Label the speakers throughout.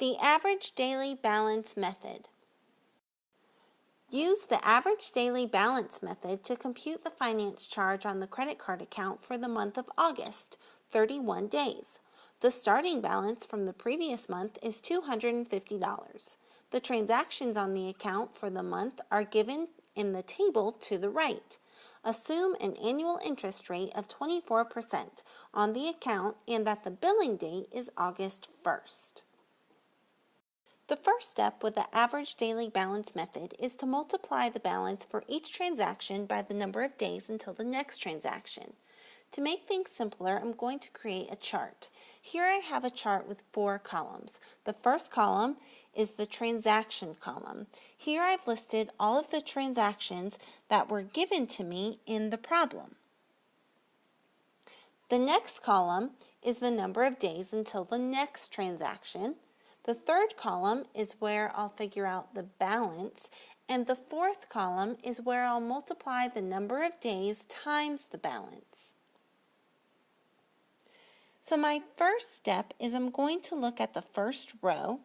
Speaker 1: The average daily balance method. Use the average daily balance method to compute the finance charge on the credit card account for the month of August, 31 days. The starting balance from the previous month is $250. The transactions on the account for the month are given in the table to the right. Assume an annual interest rate of 24% on the account and that the billing date is August 1st. The first step with the average daily balance method is to multiply the balance for each transaction by the number of days until the next transaction. To make things simpler, I'm going to create a chart. Here I have a chart with 4 columns. The first column is the transaction column. Here I've listed all of the transactions that were given to me in the problem. The next column is the number of days until the next transaction. The third column is where I'll figure out the balance, and the fourth column is where I'll multiply the number of days times the balance. So my first step is I'm going to look at the first row,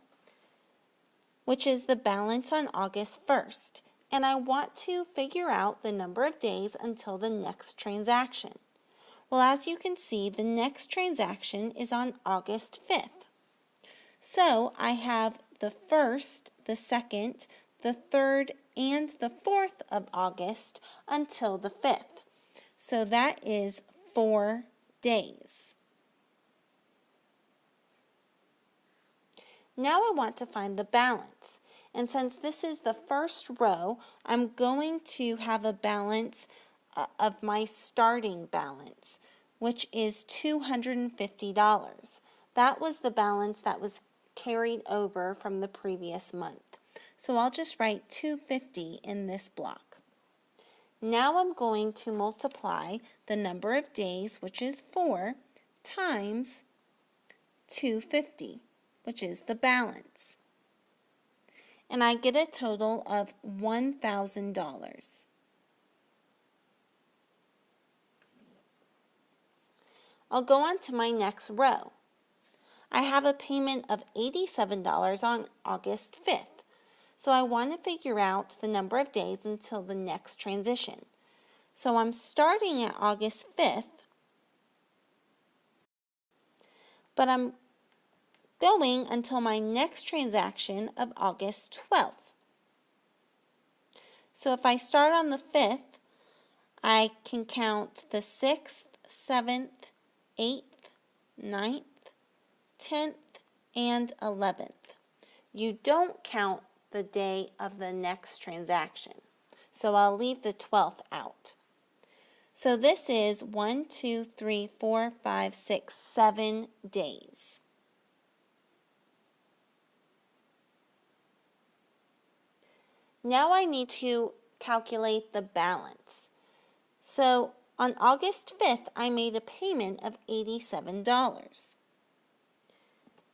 Speaker 1: which is the balance on August 1st, and I want to figure out the number of days until the next transaction. Well, as you can see, the next transaction is on August 5th. So I have the 1st, the 2nd, the 3rd, and the 4th of August until the 5th. So that is 4 days. Now I want to find the balance. And since this is the first row, I'm going to have a balance of my starting balance, which is $250. That was the balance that was carried over from the previous month. So I'll just write $250 in this block. Now I'm going to multiply the number of days, which is 4, times $250, which is the balance. And I get a total of $1,000. I'll go on to my next row. I have a payment of $87 on August 5th, so I want to figure out the number of days until the next transition. So I'm starting at August 5th, but I'm going until my next transaction of August 12th. So if I start on the 5th, I can count the 6th, 7th, 8th, 9th, 10th, and 11th. You don't count the day of the next transaction, so I'll leave the 12th out. So this is 1, 2, 3, 4, 5, 6, 7 days. Now I need to calculate the balance. So on August 5th, I made a payment of $87.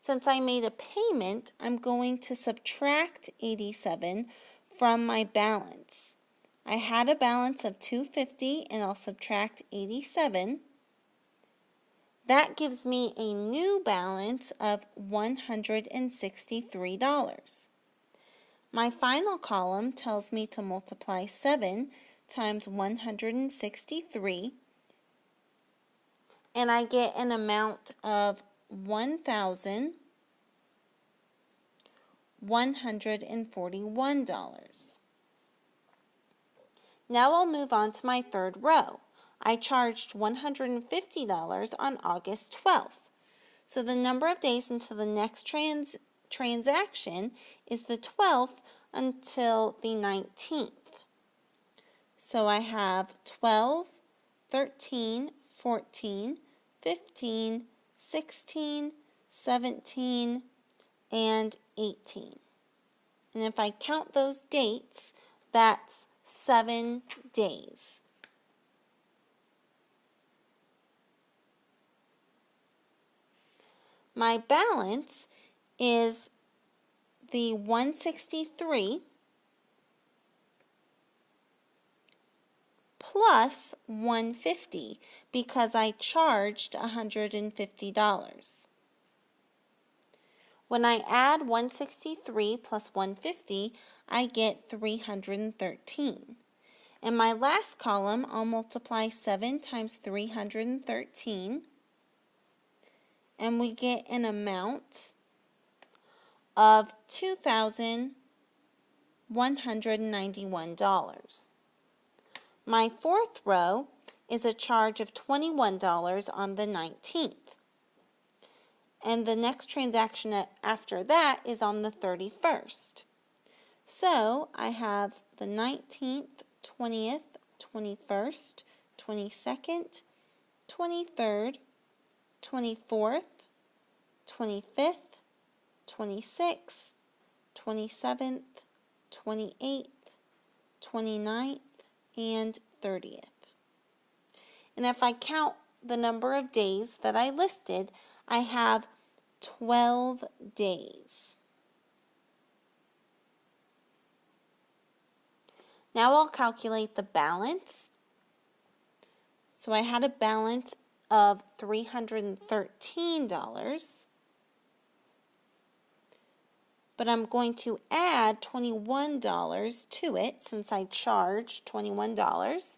Speaker 1: Since I made a payment, I'm going to subtract 87 from my balance. I had a balance of $250 and I'll subtract 87. That gives me a new balance of $163. My final column tells me to multiply 7 times 163, and I get an amount of $1,141. Now I'll move on to my third row. I charged $150 on August 12th. So the number of days until the next transaction is the 12th until the 19th. So I have 12, 13, 14, 15, 16, 17, and 18. And if I count those dates, that's 7 days. My balance is the 163 plus 150 because I charged $150. When I add 163 plus 150, I get 313. In my last column, I'll multiply 7 times 313, and we get an amount of $2,191. My fourth row is a charge of $21 on the 19th. And the next transaction after that is on the 31st. So I have the 19th, 20th, 21st, 22nd, 23rd, 24th, 25th, 26th, 27th, 28th, 29th, and 30th. And if I count the number of days that I listed, I have 12 days. Now I'll calculate the balance. So I had a balance of $313, but I'm going to add $21 to it since I charged $21.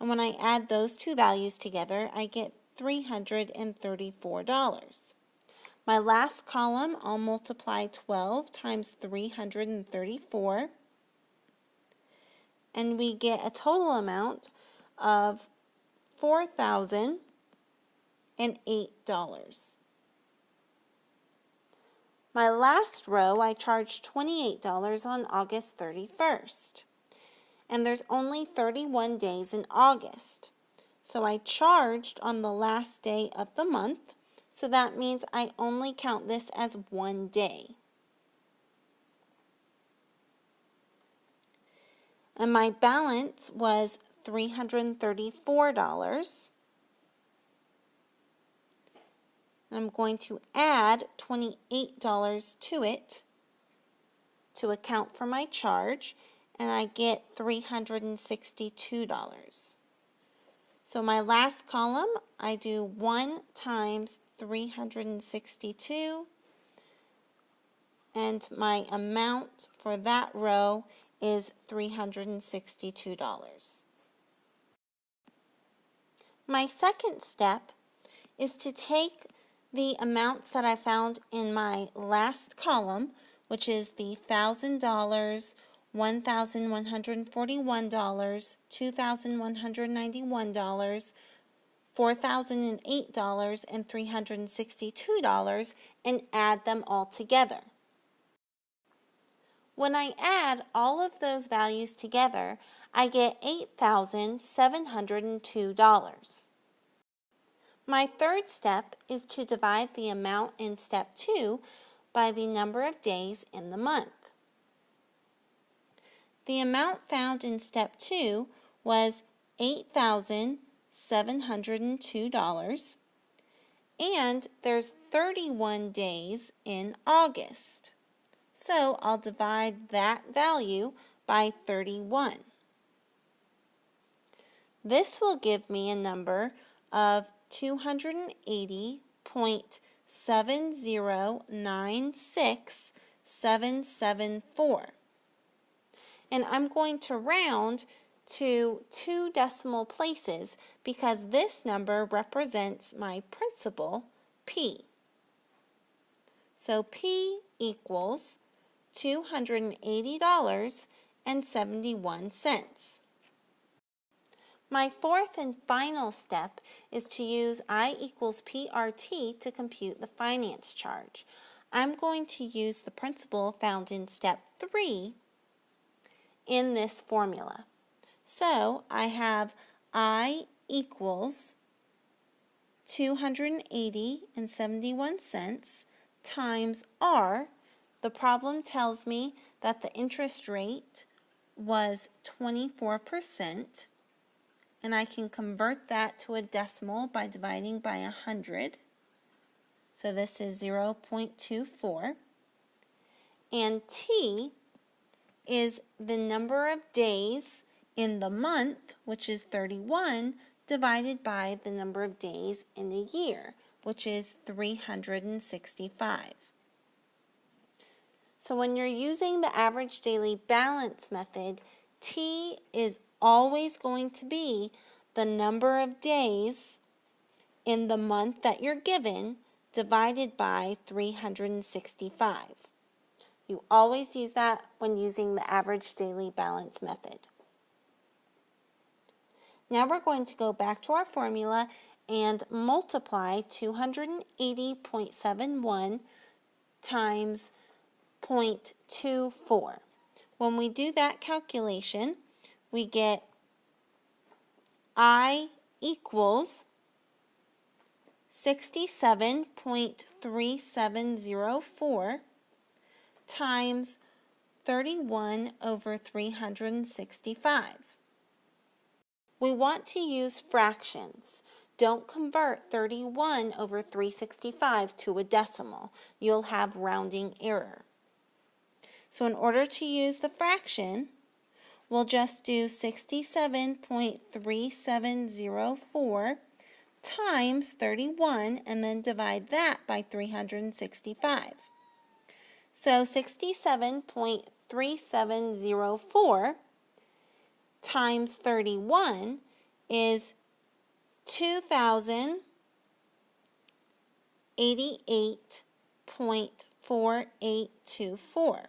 Speaker 1: And when I add those two values together, I get $334. My last column, I'll multiply 12 times 334, and we get a total amount of $4,008. My last row, I charged $28 on August 31st. And there's only 31 days in August. So I charged on the last day of the month, so that means I only count this as one day. And my balance was $334. I'm going to add $28 to it to account for my charge, and I get $362. So my last column, I do 1 times 362, and my amount for that row is $362. My second step is to take the amounts that I found in my last column, which is the $1,000, $1,141, $2,191, $4,008, and $362, and add them all together. When I add all of those values together, I get $8,702. My third step is to divide the amount in step 2 by the number of days in the month. The amount found in step 2 was $8,702, and there's 31 days in August. So I'll divide that value by 31. This will give me a number of 280.7096774. And I'm going to round to 2 decimal places because this number represents my principal, P. So P equals $280.71. My fourth and final step is to use I equals PRT to compute the finance charge. I'm going to use the principal found in step 3 in this formula. So I have I equals 280.71 times R. The problem tells me that the interest rate was 24%, and I can convert that to a decimal by dividing by 100. So this is 0.24. And T is the number of days in the month, which is 31, divided by the number of days in a year, which is 365. So when you're using the average daily balance method, T is always going to be the number of days in the month that you're given divided by 365. You always use that when using the average daily balance method. Now we're going to go back to our formula and multiply 280.71 times 0.24. When we do that calculation, we get I equals 67.3704 times 31 over 365. We want to use fractions. Don't convert 31 over 365 to a decimal. You'll have rounding error. So in order to use the fraction, we'll just do 67.3704 times 31 and then divide that by 365. So 67.3704 times 31 is 2,088.4824.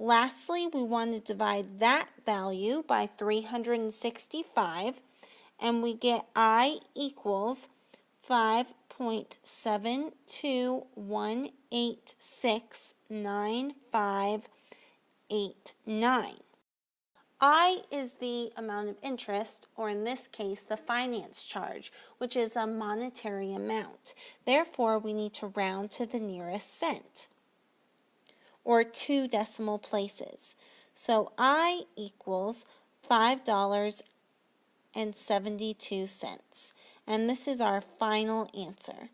Speaker 1: Lastly, we want to divide that value by 365, and we get I equals 5.721869589. I is the amount of interest, or in this case, the finance charge, which is a monetary amount. Therefore, we need to round to the nearest cent, or 2 decimal places. So I equals $5.72, and this is our final answer.